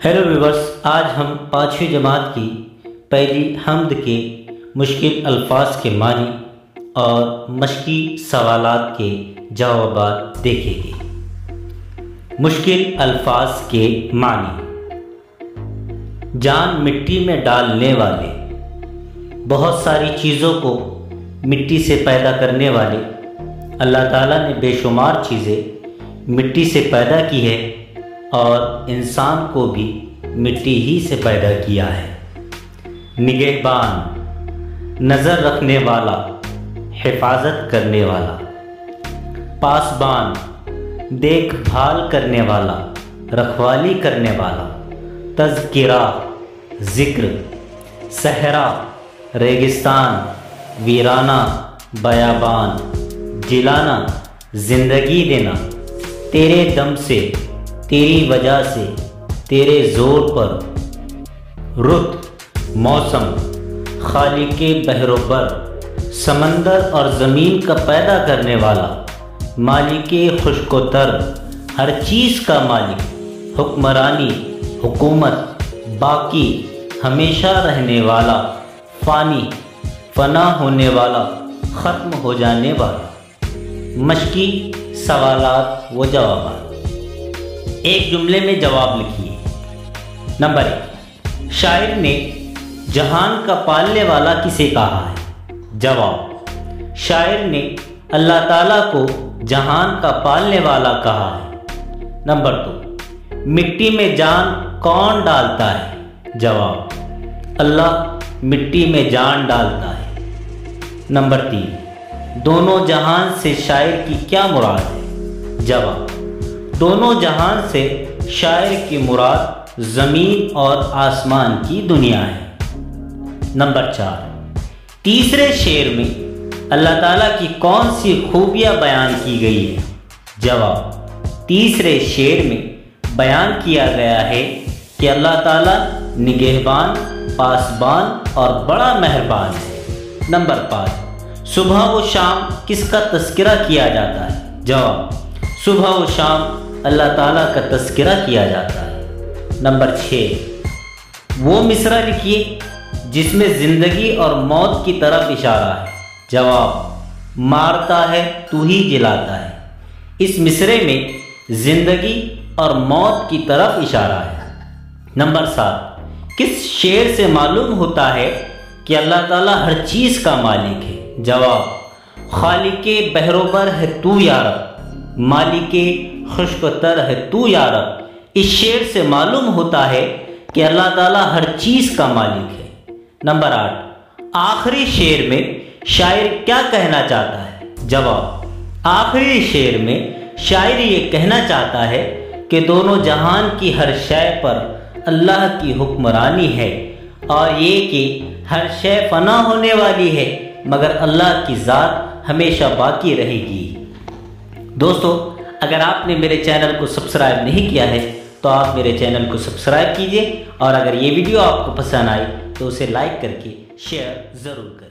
Hello viewers, آج ہم 5ویں جماعت کی پہلی حمد کے مشکل الفاظ کے معنی اور مشقی سوالات کے جوابات دیکھیں گے۔ مشکل الفاظ کے معنی: جان مٹی میں ڈالنے والے، بہت ساری چیزوں کو مٹی سے پیدا کرنے والے۔ اللہ تعالیٰ نے بے شمار چیزیں مٹی سے پیدا کی ہے اور انسان کو بھی مٹی ہی سے پیدا کیا ہے۔ نگہبان، نظر رکھنے والا، حفاظت کرنے والا۔ پاسبان، دیکھ بھال کرنے والا، رکھوالی کرنے والا۔ تذکرہ، ذکر۔ صحرا، ریگستان، ویرانہ، بیابان۔ جلانا، زندگی دینا۔ تیرے دم سے، تیری وجہ سے، تیرے زور پر۔ رت، موسم۔ خالق بحر و بر، سمندر اور زمین کا پیدا کرنے والا۔ مالک خشک و تر، ہر چیز کا مالک۔ حکمرانی، حکومت۔ باقی، ہمیشہ رہنے والا۔ فانی، فنا ہونے والا، ختم ہو جانے والا۔ مشقی سوالات و جوابات۔ ایک جملے میں جواب لکھیے۔ نمبر 1، شاعر نے جہان کا پالنے والا کسے کہا ہے؟ جواب: شاعر نے اللہ تعالیٰ کو جہان کا پالنے والا کہا ہے۔ نمبر 2، مٹی میں جان کون ڈالتا ہے؟ جواب: اللہ مٹی میں جان ڈالتا ہے۔ نمبر 3، دونوں جہان سے شاعر کی کیا مراد ہے؟ جواب: دونوں جہان سے شاعر کی مراد زمین اور آسمان کی دنیا ہے۔ نمبر 4، تیسرے شعر میں اللہ تعالیٰ کی کون سی خوبیاں بیان کی گئی ہے؟ جواب: تیسرے شعر میں بیان کیا گیا ہے کہ اللہ تعالیٰ نگہبان، پاسبان اور بڑا مہربان ہے۔ نمبر 5، صبح و شام کس کا تذکرہ کیا جاتا ہے؟ جواب: صبح و شام اللہ تعالیٰ کا تذکرہ کیا جاتا ہے۔ نمبر 6، وہ مصرع لکھیے جس میں زندگی اور موت کی طرف اشارہ ہے۔ جواب: مارتا ہے تو ہی جلاتا ہے۔ اس مصرعے میں زندگی اور موت کی طرف اشارہ ہے۔ نمبر 7، کس شعر سے معلوم ہوتا ہے کہ اللہ تعالیٰ ہر چیز کا مالک ہے؟ جواب: خالق بحر و بر ہے تو یا رب، مالک خشک و تر ہے تو یا رب۔ اس شعر سے معلوم ہوتا ہے کہ اللہ تعالیٰ ہر چیز کا مالک ہے۔ نمبر 8، آخری شعر میں شاعر کیا کہنا چاہتا ہے؟ جواب: آخری شعر میں شاعر یہ کہنا چاہتا ہے کہ دونوں جہان کی ہر شے پر اللہ کی حکمرانی ہے، اور یہ کہ ہر شے فنا ہونے والی ہے مگر اللہ کی ذات ہمیشہ باقی رہے گی۔ دوستو، اگر آپ نے میرے چینل کو سبسکرائب نہیں کیا ہے تو آپ میرے چینل کو سبسکرائب کیجئے، اور اگر یہ ویڈیو آپ کو پسند آئی تو اسے لائک کر کے شیئر ضرور کریں۔